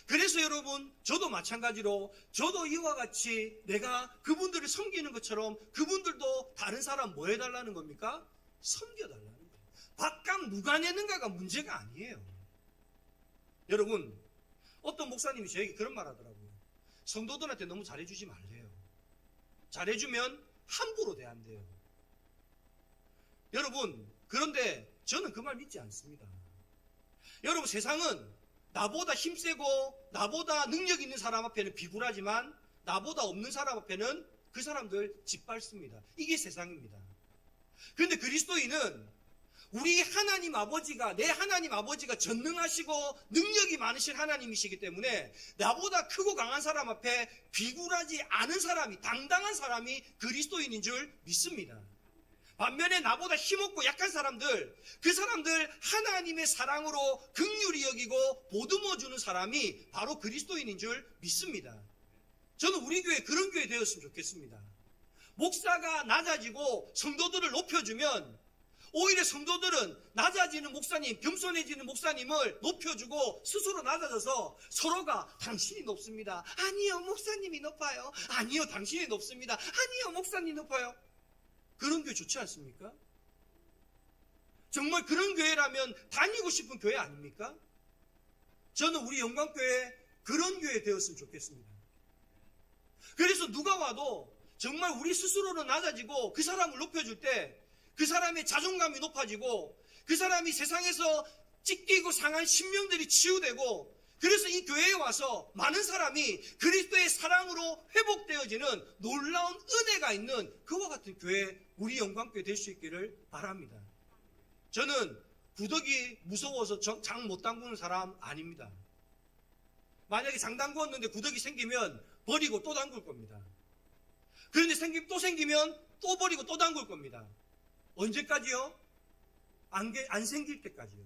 그래서 여러분, 저도 마찬가지로 저도 이와 같이 내가 그분들을 섬기는 것처럼 그분들도 다른 사람 뭐 해달라는 겁니까? 섬겨달라는 거예요. 밥값 누가 내는가가 문제가 아니에요. 여러분, 어떤 목사님이 저에게 그런 말 하더라고요. 성도들한테 너무 잘해주지 말래요. 잘해주면 함부로 대한대요. 여러분, 그런데 저는 그 말 믿지 않습니다. 여러분, 세상은 나보다 힘세고 나보다 능력 있는 사람 앞에는 비굴하지만 나보다 없는 사람 앞에는 그 사람들 짓밟습니다. 이게 세상입니다. 그런데 그리스도인은 우리 하나님 아버지가, 내 하나님 아버지가 전능하시고 능력이 많으신 하나님이시기 때문에 나보다 크고 강한 사람 앞에 비굴하지 않은 사람이, 당당한 사람이 그리스도인인 줄 믿습니다. 반면에 나보다 힘없고 약한 사람들, 그 사람들 하나님의 사랑으로 긍휼히 여기고 보듬어 주는 사람이 바로 그리스도인인 줄 믿습니다. 저는 우리 교회 그런 교회 되었으면 좋겠습니다. 목사가 낮아지고 성도들을 높여주면 오히려 성도들은 낮아지는 목사님, 겸손해지는 목사님을 높여주고 스스로 낮아져서 서로가 당신이 높습니다. 아니요, 목사님이 높아요. 아니요, 당신이 높습니다. 아니요, 목사님 높아요. 그런 교회 좋지 않습니까? 정말 그런 교회라면 다니고 싶은 교회 아닙니까? 저는 우리 영광교회 그런 교회 되었으면 좋겠습니다. 그래서 누가 와도 정말 우리 스스로는 낮아지고 그 사람을 높여줄 때 그 사람의 자존감이 높아지고 그 사람이 세상에서 찢기고 상한 심령들이 치유되고 그래서 이 교회에 와서 많은 사람이 그리스도의 사랑으로 회복되어지는 놀라운 은혜가 있는 그와 같은 교회, 우리 영광교회 될 수 있기를 바랍니다. 저는 구더기 무서워서 장 못 담그는 사람 아닙니다. 만약에 장 담그었는데 구더기 생기면 버리고 또 담글 겁니다. 그런데 또 생기면 또 버리고 또 담글 겁니다. 언제까지요? 안 생길 때까지요.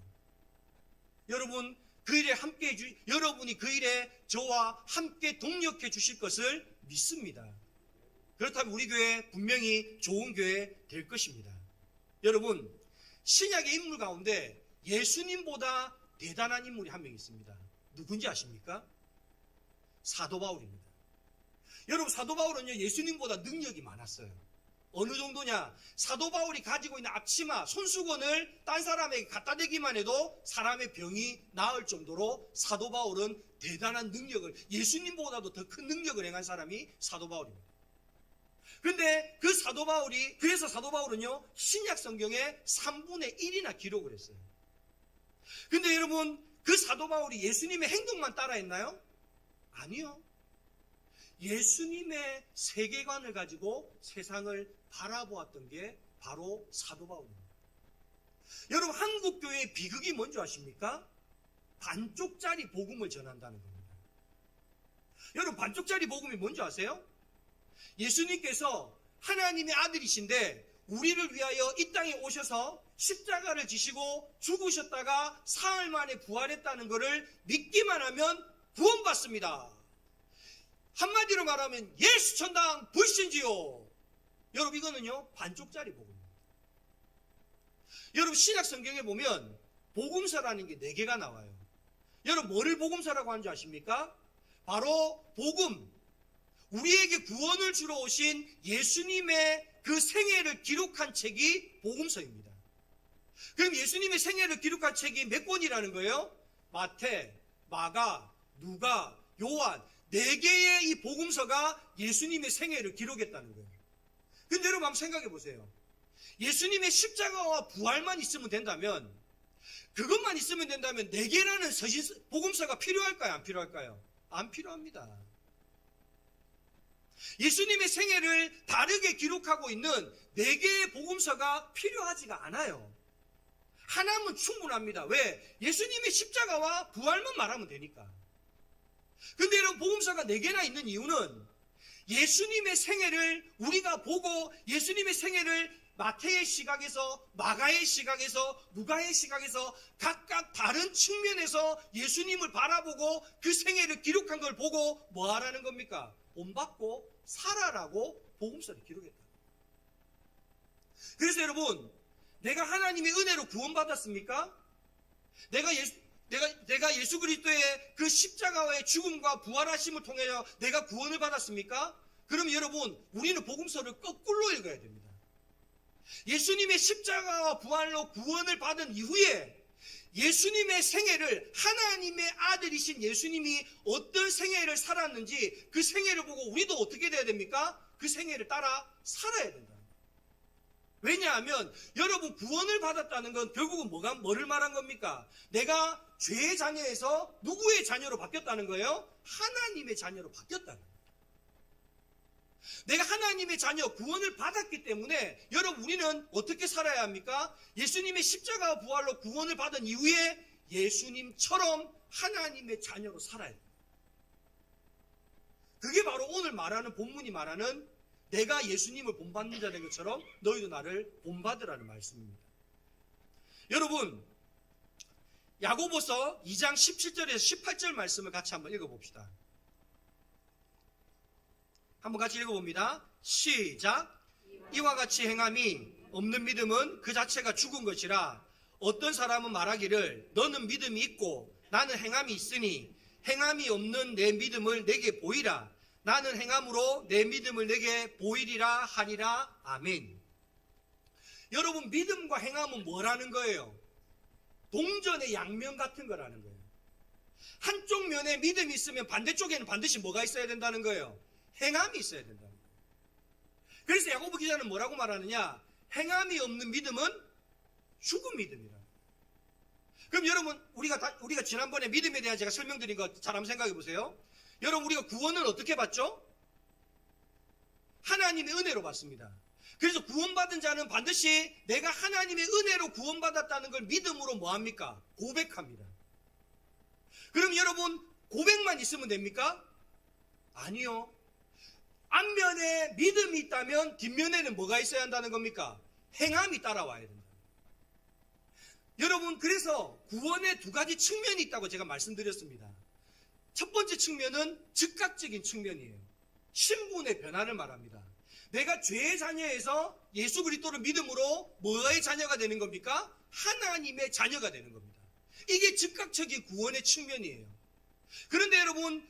여러분, 그 일에 함께 여러분이 그 일에 저와 함께 동력해 주실 것을 믿습니다. 그렇다면 우리 교회 분명히 좋은 교회 될 것입니다. 여러분, 신약의 인물 가운데 예수님보다 대단한 인물이 한 명 있습니다. 누군지 아십니까? 사도 바울입니다. 여러분, 사도 바울은요, 예수님보다 능력이 많았어요. 어느 정도냐? 사도 바울이 가지고 있는 앞치마, 손수건을 딴 사람에게 갖다 대기만 해도 사람의 병이 나을 정도로 사도 바울은 대단한 능력을, 예수님보다도 더 큰 능력을 행한 사람이 사도 바울입니다. 그런데 그래서 사도 바울은요, 신약 성경의 3분의 1이나 기록을 했어요. 근데 여러분, 그 사도 바울이 예수님의 행동만 따라했나요? 아니요. 예수님의 세계관을 가지고 세상을 바라보았던 게 바로 사도 바울입니다. 여러분, 한국교회의 비극이 뭔지 아십니까? 반쪽짜리 복음을 전한다는 겁니다. 여러분, 반쪽짜리 복음이 뭔지 아세요? 예수님께서 하나님의 아들이신데 우리를 위하여 이 땅에 오셔서 십자가를 지시고 죽으셨다가 사흘 만에 부활했다는 것을 믿기만 하면 구원받습니다. 한마디로 말하면 예수 천당 불신지요. 여러분, 이거는요 반쪽짜리 복음입니다. 여러분, 신약 성경에 보면 복음서라는 게 4개가 나와요. 여러분, 뭐를 복음서라고 하는지 아십니까? 바로 복음, 우리에게 구원을 주러 오신 예수님의 그 생애를 기록한 책이 복음서입니다. 그럼 예수님의 생애를 기록한 책이 몇 권이라는 거예요? 마태, 마가, 누가, 요한, 4개의 이 복음서가 예수님의 생애를 기록했다는 거예요. 근데 여러분, 한번 생각해 보세요. 예수님의 십자가와 부활만 있으면 된다면, 그것만 있으면 된다면 4개라는 복음서가 필요할까요? 안 필요할까요? 안 필요합니다. 예수님의 생애를 다르게 기록하고 있는 4개의 복음서가 필요하지가 않아요. 하나면 충분합니다. 왜? 예수님의 십자가와 부활만 말하면 되니까. 근데 여러분, 복음서가 4개나 있는 이유는 예수님의 생애를 우리가 보고 예수님의 생애를 마태의 시각에서, 마가의 시각에서, 누가의 시각에서 각각 다른 측면에서 예수님을 바라보고 그 생애를 기록한 걸 보고 뭐 하라는 겁니까? 본받고 살아라고 복음서를 기록했다. 그래서 여러분, 내가 하나님의 은혜로 구원받았습니까? 내가 예수 그리스도의 그 십자가의 죽음과 부활하심을 통하여 내가 구원을 받았습니까? 그럼 여러분, 우리는 복음서를 거꾸로 읽어야 됩니다. 예수님의 십자가와 부활로 구원을 받은 이후에 예수님의 생애를, 하나님의 아들이신 예수님이 어떤 생애를 살았는지 그 생애를 보고 우리도 어떻게 돼야 됩니까? 그 생애를 따라 살아야 된다. 왜냐하면 여러분, 구원을 받았다는 건 결국은 뭐를 말한 겁니까? 내가 죄의 자녀에서 누구의 자녀로 바뀌었다는 거예요? 하나님의 자녀로 바뀌었다는 거예요. 내가 하나님의 자녀 구원을 받았기 때문에 여러분 우리는 어떻게 살아야 합니까? 예수님의 십자가와 부활로 구원을 받은 이후에 예수님처럼 하나님의 자녀로 살아야 돼요. 그게 바로 오늘 말하는 본문이 말하는 내가 예수님을 본받는 자된 것처럼 너희도 나를 본받으라는 말씀입니다. 여러분 야고보서 2장 17절에서 18절 말씀을 같이 한번 읽어봅시다. 한번 같이 읽어봅니다. 시작. 이와 같이 행함이 없는 믿음은 그 자체가 죽은 것이라 어떤 사람은 말하기를 너는 믿음이 있고 나는 행함이 있으니 행함이 없는 내 믿음을 내게 보이라. 나는 행함으로 내 믿음을 내게 보이리라 하리라. 아멘. 여러분 믿음과 행함은 뭐라는 거예요? 동전의 양면 같은 거라는 거예요. 한쪽 면에 믿음이 있으면 반대쪽에는 반드시 뭐가 있어야 된다는 거예요? 행함이 있어야 된다는 거예요. 그래서 야고보 기자는 뭐라고 말하느냐? 행함이 없는 믿음은 죽은 믿음이라. 그럼 여러분 우리가 지난번에 믿음에 대한 제가 설명드린 거 잘 한번 생각해 보세요. 여러분 우리가 구원을 어떻게 받죠? 하나님의 은혜로 받습니다. 그래서 구원받은 자는 반드시 내가 하나님의 은혜로 구원받았다는 걸 믿음으로 뭐합니까? 고백합니다. 그럼 여러분 고백만 있으면 됩니까? 아니요. 앞면에 믿음이 있다면 뒷면에는 뭐가 있어야 한다는 겁니까? 행함이 따라와야 된다. 여러분 그래서 구원의 두 가지 측면이 있다고 제가 말씀드렸습니다. 첫 번째 측면은 즉각적인 측면이에요. 신분의 변화를 말합니다. 내가 죄의 자녀에서 예수 그리스도를 믿음으로 뭐의 자녀가 되는 겁니까? 하나님의 자녀가 되는 겁니다. 이게 즉각적인 구원의 측면이에요. 그런데 여러분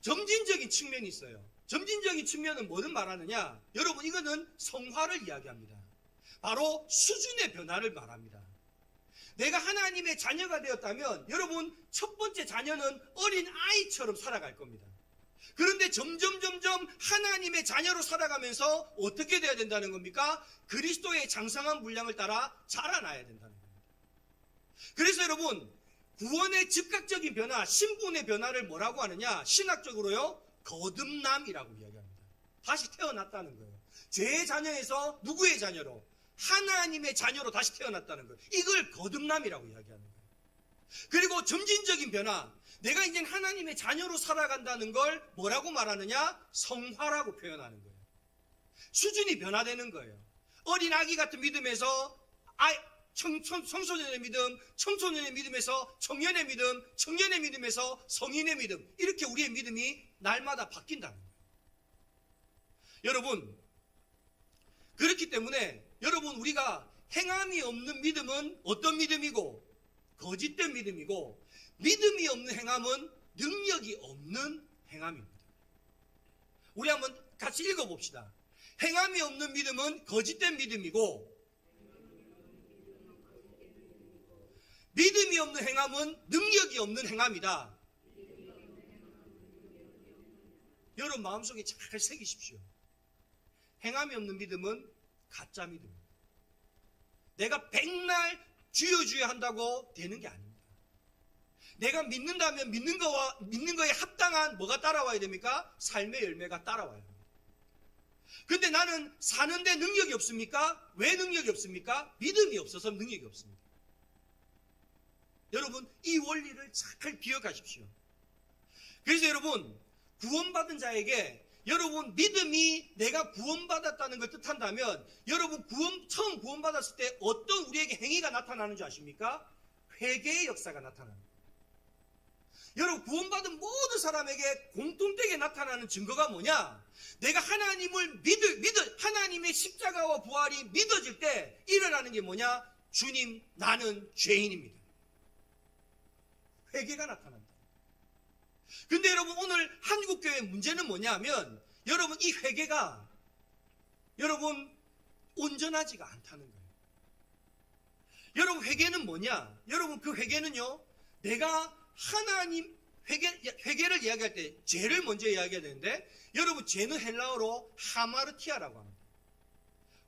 점진적인 측면이 있어요. 점진적인 측면은 뭐를 말하느냐? 여러분 이거는 성화를 이야기합니다. 바로 수준의 변화를 말합니다. 내가 하나님의 자녀가 되었다면 여러분 첫 번째 자녀는 어린 아이처럼 살아갈 겁니다. 그런데 점점 하나님의 자녀로 살아가면서 어떻게 돼야 된다는 겁니까? 그리스도의 장성한 분량을 따라 자라나야 된다는 겁니다. 그래서 여러분 구원의 즉각적인 변화, 신분의 변화를 뭐라고 하느냐? 신학적으로요 거듭남이라고 이야기합니다. 다시 태어났다는 거예요. 죄의 자녀에서 누구의 자녀로? 하나님의 자녀로 다시 태어났다는 거예요. 이걸 거듭남이라고 이야기하는 거예요. 그리고 점진적인 변화, 내가 이제 하나님의 자녀로 살아간다는 걸 뭐라고 말하느냐? 성화라고 표현하는 거예요. 수준이 변화되는 거예요. 어린 아기 같은 믿음에서 청소년의 믿음, 청소년의 믿음에서 청년의 믿음, 청년의 믿음에서 성인의 믿음, 이렇게 우리의 믿음이 날마다 바뀐다는 거예요. 여러분 그렇기 때문에 여러분 우리가 행함이 없는 믿음은 어떤 믿음이고 거짓된 믿음이고 믿음이 없는 행함은 능력이 없는 행함입니다. 우리 한번 같이 읽어봅시다. 행함이 없는 믿음은 거짓된 믿음이고 믿음이 없는 행함은 능력이 없는 행함이다. 여러분 마음속에 잘 새기십시오. 행함이 없는 믿음은 가짜 믿음입니다. 내가 백날 주여 한다고 되는 게 아닙니다. 내가 믿는다면 믿는 거에 합당한 뭐가 따라와야 됩니까? 삶의 열매가 따라와야 합니다. 근데 나는 사는데 능력이 없습니까? 왜 능력이 없습니까? 믿음이 없어서 능력이 없습니다. 여러분 이 원리를 잘 기억하십시오. 그래서 여러분 구원받은 자에게 여러분 믿음이 내가 구원받았다는 걸 뜻한다면 여러분 처음 구원받았을 때 어떤 우리에게 행위가 나타나는 줄 아십니까? 회개의 역사가 나타납니다. 여러분 구원받은 모든 사람에게 공통되게 나타나는 증거가 뭐냐? 내가 하나님을 하나님의 십자가와 부활이 믿어질 때 일어나는 게 뭐냐? 주님 나는 죄인입니다. 회개가 나타난다. 근데 여러분 오늘 한국교회의 문제는 뭐냐면 여러분 이 회개가 여러분 온전하지가 않다는 거예요. 여러분 회개는 뭐냐? 여러분 그 회개는요 내가 하나님 회개를 이야기할 때 죄를 먼저 이야기해야 되는데 여러분 죄는 헬라어로 하마르티아라고 합니다.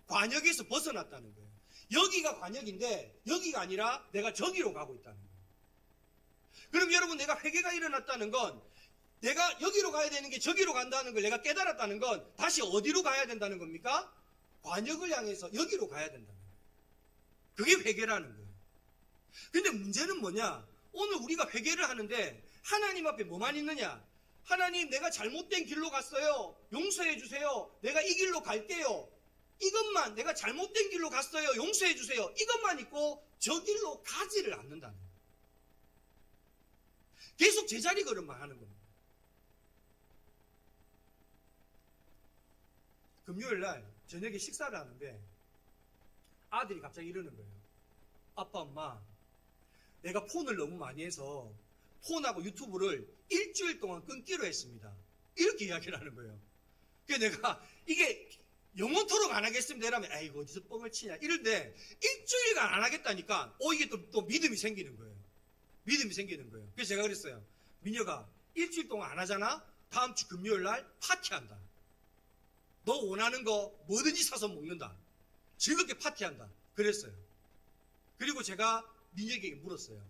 관역에서 벗어났다는 거예요. 여기가 관역인데 여기가 아니라 내가 저기로 가고 있다는 거예요. 그럼 여러분 내가 회개가 일어났다는 건 내가 여기로 가야 되는 게 저기로 간다는 걸 내가 깨달았다는 건 다시 어디로 가야 된다는 겁니까? 관역을 향해서 여기로 가야 된다는 거예요. 그게 회개라는 거예요. 근데 문제는 뭐냐? 오늘 우리가 회개를 하는데 하나님 앞에 뭐만 있느냐? 하나님, 내가 잘못된 길로 갔어요. 용서해 주세요. 내가 이 길로 갈게요. 이것만, 내가 잘못된 길로 갔어요. 용서해 주세요. 이것만 있고 저 길로 가지를 않는다는 거예요. 계속 제자리 걸음만 하는 겁니다. 금요일 날 저녁에 식사를 하는데 아들이 갑자기 이러는 거예요. 아빠, 엄마, 내가 폰을 너무 많이 해서 폰하고 유튜브를 일주일 동안 끊기로 했습니다. 이렇게 이야기를 하는 거예요. 그래서 내가 이게 영원토록 안 하겠습니다. 이러면 에이구, 어디서 뻥을 치냐 이런데 일주일간 안 하겠다니까 이게 또 믿음이 생기는 거예요. 믿음이 생기는 거예요. 그래서 제가 그랬어요. 민혁아, 일주일 동안 안 하잖아? 다음 주 금요일 날 파티한다. 너 원하는 거 뭐든지 사서 먹는다. 즐겁게 파티한다. 그랬어요. 그리고 제가 민혁에게 물었어요.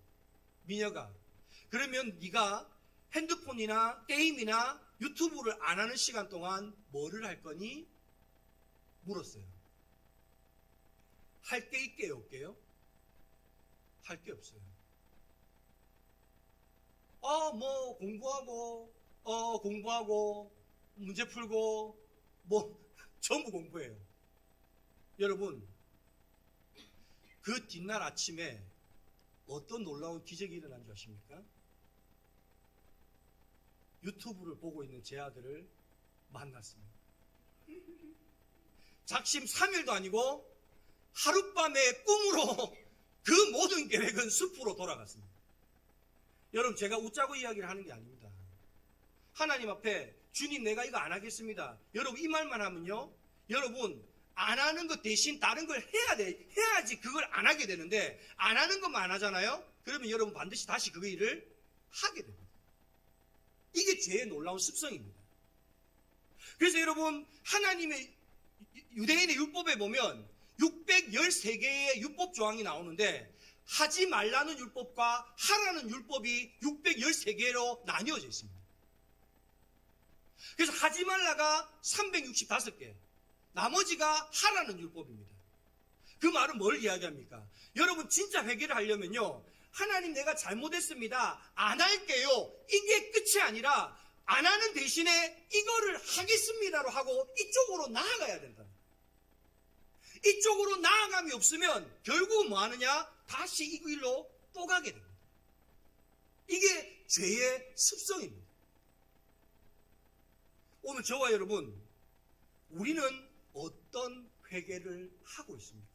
민혁아, 그러면 네가 핸드폰이나 게임이나 유튜브를 안 하는 시간 동안 뭐를 할 거니? 물었어요. 할 게 있게요, 없게요? 할 게 없어요. 뭐 공부하고 문제 풀고 뭐 전부 공부해요. 여러분, 그 뒷날 아침에 어떤 놀라운 기적이 일어난 줄 아십니까? 유튜브를 보고 있는 제 아들을 만났습니다. 작심 3일도 아니고 하룻밤에 꿈으로 그 모든 계획은 숲으로 돌아갔습니다. 여러분, 제가 웃자고 이야기를 하는 게 아닙니다. 하나님 앞에 주님, 내가 이거 안 하겠습니다. 여러분, 이 말만 하면요, 여러분 안 하는 것 대신 다른 걸 해야지 그걸 안 하게 되는데, 안 하는 것만 안 하잖아요. 그러면 여러분 반드시 다시 그 일을 하게 됩니다. 이게 죄의 놀라운 습성입니다. 그래서 여러분, 하나님의 유대인의 율법에 보면 613개의 율법 조항이 나오는데, 하지 말라는 율법과 하라는 율법이 613개로 나뉘어져 있습니다. 그래서 하지 말라가 365개, 나머지가 하라는 율법입니다. 그 말은 뭘 이야기합니까? 여러분, 진짜 회개를 하려면요, 하나님, 내가 잘못했습니다, 안 할게요, 이게 끝이 아니라 안 하는 대신에 이거를 하겠습니다로 하고 이쪽으로 나아가야 된다. 이쪽으로 나아감이 없으면 결국은 뭐 하느냐? 다시 이 길로 또 가게 됩니다. 이게 죄의 습성입니다. 오늘 저와 여러분, 우리는 어떤 회개를 하고 있습니까?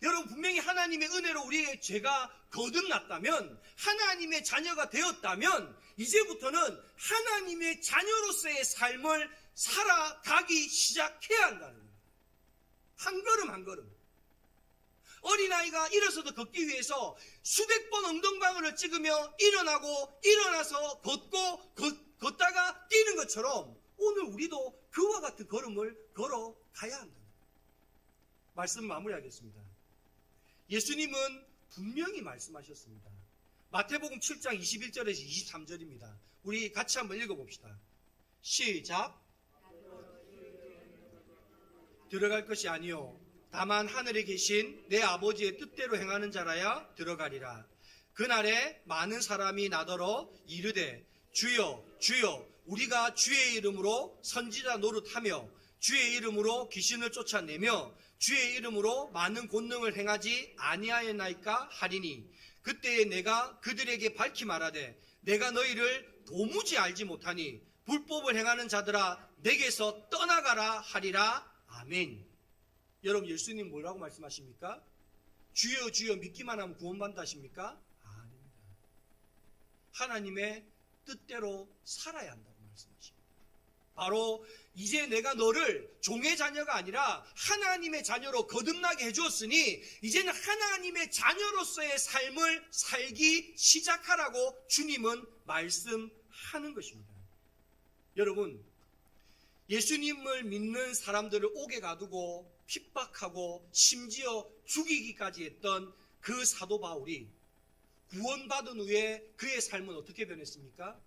여러분, 분명히 하나님의 은혜로 우리의 죄가 거듭났다면, 하나님의 자녀가 되었다면, 이제부터는 하나님의 자녀로서의 삶을 살아가기 시작해야 한다는 겁니다. 한 걸음 한 걸음. 어린아이가 일어서도 걷기 위해서 수백 번 엉덩방울을 찍으며 일어나고 일어나서 걷다가 뛰는 것처럼 오늘 우리도 그와 같은 걸음을 걸어가야 한다. 말씀 마무리하겠습니다. 예수님은 분명히 말씀하셨습니다. 마태복음 7장 21절에서 23절입니다. 우리 같이 한번 읽어봅시다. 시작. 들어갈 것이 아니요 다만 하늘에 계신 내 아버지의 뜻대로 행하는 자라야 들어가리라. 그날에 많은 사람이 나더러 이르되 주여 주여 우리가 주의 이름으로 선지자 노릇하며 주의 이름으로 귀신을 쫓아내며 주의 이름으로 많은 권능을 행하지 아니하였나이까 하리니 그때에 내가 그들에게 밝히 말하되 내가 너희를 도무지 알지 못하니 불법을 행하는 자들아 내게서 떠나가라 하리라. 아멘. 여러분, 예수님 뭐라고 말씀하십니까? 주여 주여 믿기만 하면 구원받는다 하십니까? 아닙니다. 하나님의 뜻대로 살아야 한다고 말씀하십니다. 바로 이제 내가 너를 종의 자녀가 아니라 하나님의 자녀로 거듭나게 해주었으니 이제는 하나님의 자녀로서의 삶을 살기 시작하라고 주님은 말씀하는 것입니다. 여러분, 예수님을 믿는 사람들을 옥에 가두고 핍박하고 심지어 죽이기까지 했던 그 사도 바울이 구원받은 후에 그의 삶은 어떻게 변했습니까?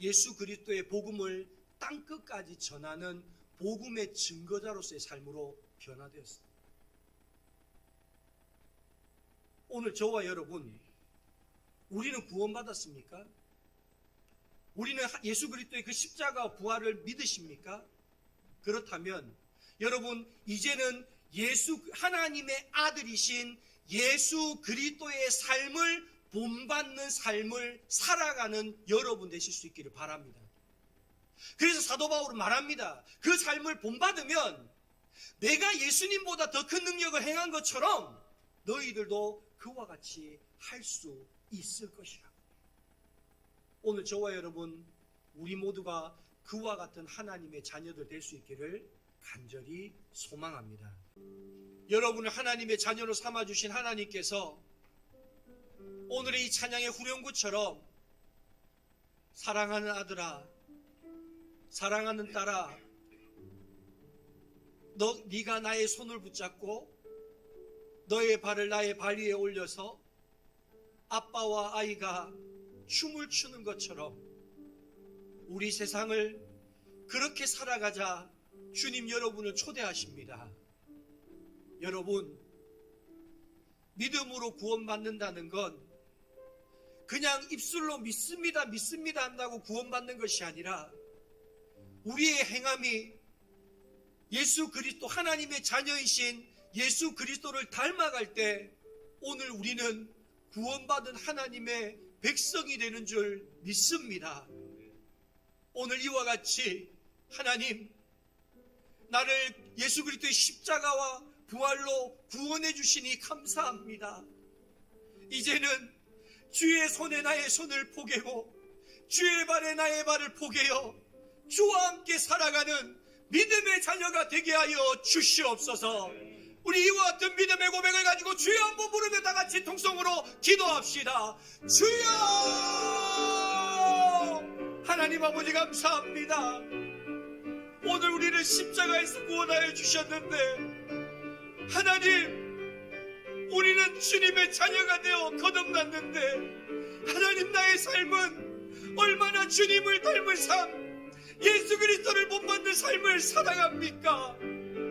예수 그리스도의 복음을 땅끝까지 전하는 복음의 증거자로서의 삶으로 변화되었습니다. 오늘 저와 여러분, 우리는 구원받았습니까? 우리는 예수 그리스도의 그 십자가 부활을 믿으십니까? 그렇다면 여러분, 이제는 하나님의 아들이신 예수 그리스도의 삶을 본받는 삶을 살아가는 여러분 되실 수 있기를 바랍니다. 그래서 사도 바울은 말합니다. 그 삶을 본받으면 내가 예수님보다 더 큰 능력을 행한 것처럼 너희들도 그와 같이 할 수 있을 것이라고. 오늘 저와 여러분, 우리 모두가 그와 같은 하나님의 자녀들 될 수 있기를 간절히 소망합니다. 여러분을 하나님의 자녀로 삼아주신 하나님께서 오늘의 이 찬양의 후렴구처럼 사랑하는 아들아, 사랑하는 딸아, 네가 나의 손을 붙잡고 너의 발을 나의 발 위에 올려서 아빠와 아이가 춤을 추는 것처럼 우리 세상을 그렇게 살아가자 주님 여러분을 초대하십니다. 여러분, 믿음으로 구원받는다는 건 그냥 입술로 믿습니다, 믿습니다 한다고 구원받는 것이 아니라 우리의 행함이 예수 그리스도 하나님의 자녀이신 예수 그리스도를 닮아갈 때 오늘 우리는 구원받은 하나님의 백성이 되는 줄 믿습니다. 오늘 이와 같이 하나님, 나를 예수 그리스도의 십자가와 부활로 구원해 주시니 감사합니다. 이제는 주의 손에 나의 손을 포개고 주의 발에 나의 발을 포개어 주와 함께 살아가는 믿음의 자녀가 되게 하여 주시옵소서. 우리 이와 같은 믿음의 고백을 가지고 주여 한번 부르며 다 같이 통성으로 기도합시다. 주여! 하나님 아버지 감사합니다. 오늘 우리를 십자가에서 구원하여 주셨는데 하나님, 우리는 주님의 자녀가 되어 거듭났는데 하나님, 나의 삶은 얼마나 주님을 닮은 삶, 예수 그리스도를 본받는 삶을 살아갑니까?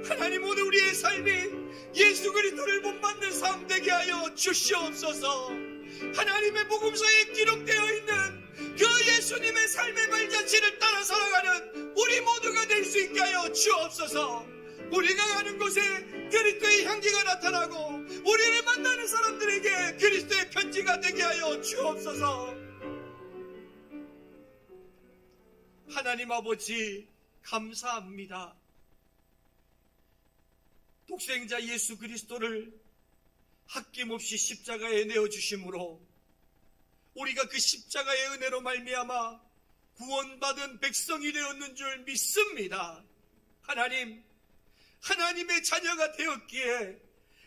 하나님, 오늘 우리의 삶이 예수 그리스도를 본받는 삶 되게 하여 주시옵소서. 하나님의 복음서에 기록되어 있는 그 예수님의 삶의 발자취를 따라 살아가는 우리 모두가 될 수 있게 하여 주옵소서. 우리가 가는 곳에 그리스도의 향기가 나타나고 우리를 만나는 사람들에게 그리스도의 편지가 되게 하여 주옵소서. 하나님 아버지 감사합니다. 독생자 예수 그리스도를 아낌없이 십자가에 내어주심으로 우리가 그 십자가의 은혜로 말미암아 구원받은 백성이 되었는 줄 믿습니다. 하나님, 하나님의 자녀가 되었기에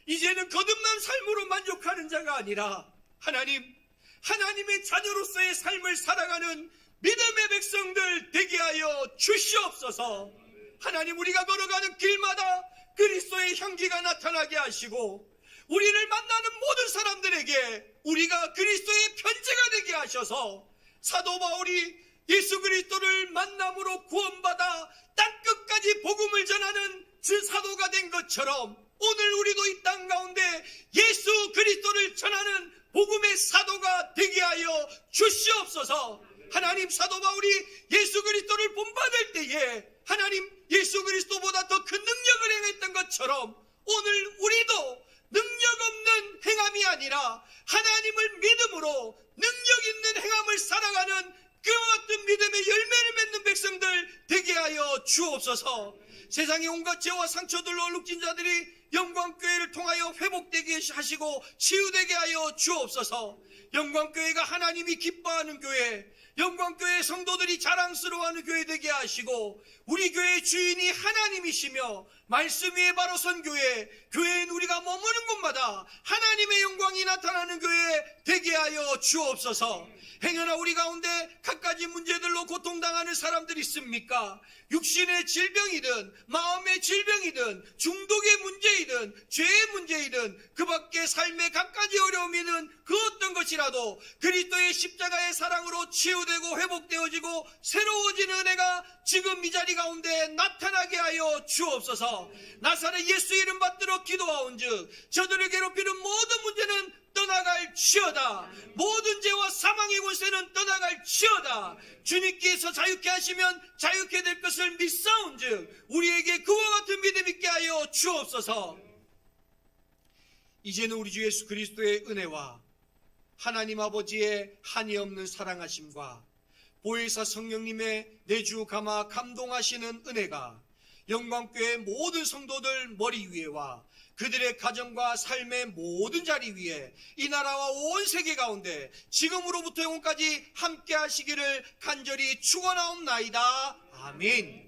이제는 거듭난 삶으로 만족하는 자가 아니라 하나님, 하나님의 자녀로서의 삶을 살아가는 믿음의 백성들 되게 하여 주시옵소서. 하나님, 우리가 걸어가는 길마다 그리스도의 향기가 나타나게 하시고 우리를 만나는 모든 사람들에게 우리가 그리스도의 편지가 되게 하셔서 사도 바울이 예수 그리스도를 만남으로 구원받아 땅끝까지 복음을 전하는 그 사도가 된 것처럼 오늘 우리도 이 땅 가운데 예수 그리스도를 전하는 복음의 사도가 되게 하여 주시옵소서. 하나님, 사도 바울이 예수 그리스도를 본받을 때에 하나님, 예수 그리스도보다 더 큰 능력을 행했던 것처럼 오늘 우리도 능력 없는 행함이 아니라 하나님을 믿음으로 능력 있는 행함을 살아가는 그와 같은 믿음의 열매를 맺는 백성들 되게 하여 주옵소서. 세상의 온갖 죄와 상처들로 얼룩진 자들이 영광교회를 통하여 회복되게 하시고 치유되게 하여 주옵소서. 영광교회가 하나님이 기뻐하는 교회, 영광교회 성도들이 자랑스러워하는 교회 되게 하시고 우리 교회의 주인이 하나님이시며 말씀 위에 바로 선 교회, 교회엔 우리가 머무는 곳마다 하나님의 영광이 나타나는 교회 되게 하여 주옵소서. 행여나 우리 가운데 갖가지 문제들로 고통당하는 사람들이 있습니까? 육신의 질병이든 마음의 질병이든 중독의 문제이든 죄의 문제이든 그 밖에 삶의 갖가지 어려움이든 그 어떤 것이라도 그리스도의 십자가의 사랑으로 치유되고 회복되어지고 새로워지는 은혜가 지금 이 자리 가운데 나타나게 하여 주옵소서. 나사렛 예수 이름 받들어 기도하온즉 저들을 괴롭히는 모든 문제는 떠나갈지어다. 모든 죄와 사망의 권세는 떠나갈지어다. 주님께서 자유케 하시면 자유케 될 것을 믿사온즉 우리에게 그와 같은 믿음 있게 하여 주옵소서. 이제는 우리 주 예수 그리스도의 은혜와 하나님 아버지의 한이 없는 사랑하심과 보혜사 성령님의 내주 감화 감동하시는 은혜가 영광교회 모든 성도들 머리 위에와 그들의 가정과 삶의 모든 자리 위에 이 나라와 온 세계 가운데 지금으로부터 영원까지 함께 하시기를 간절히 축원하옵나이다. 아멘.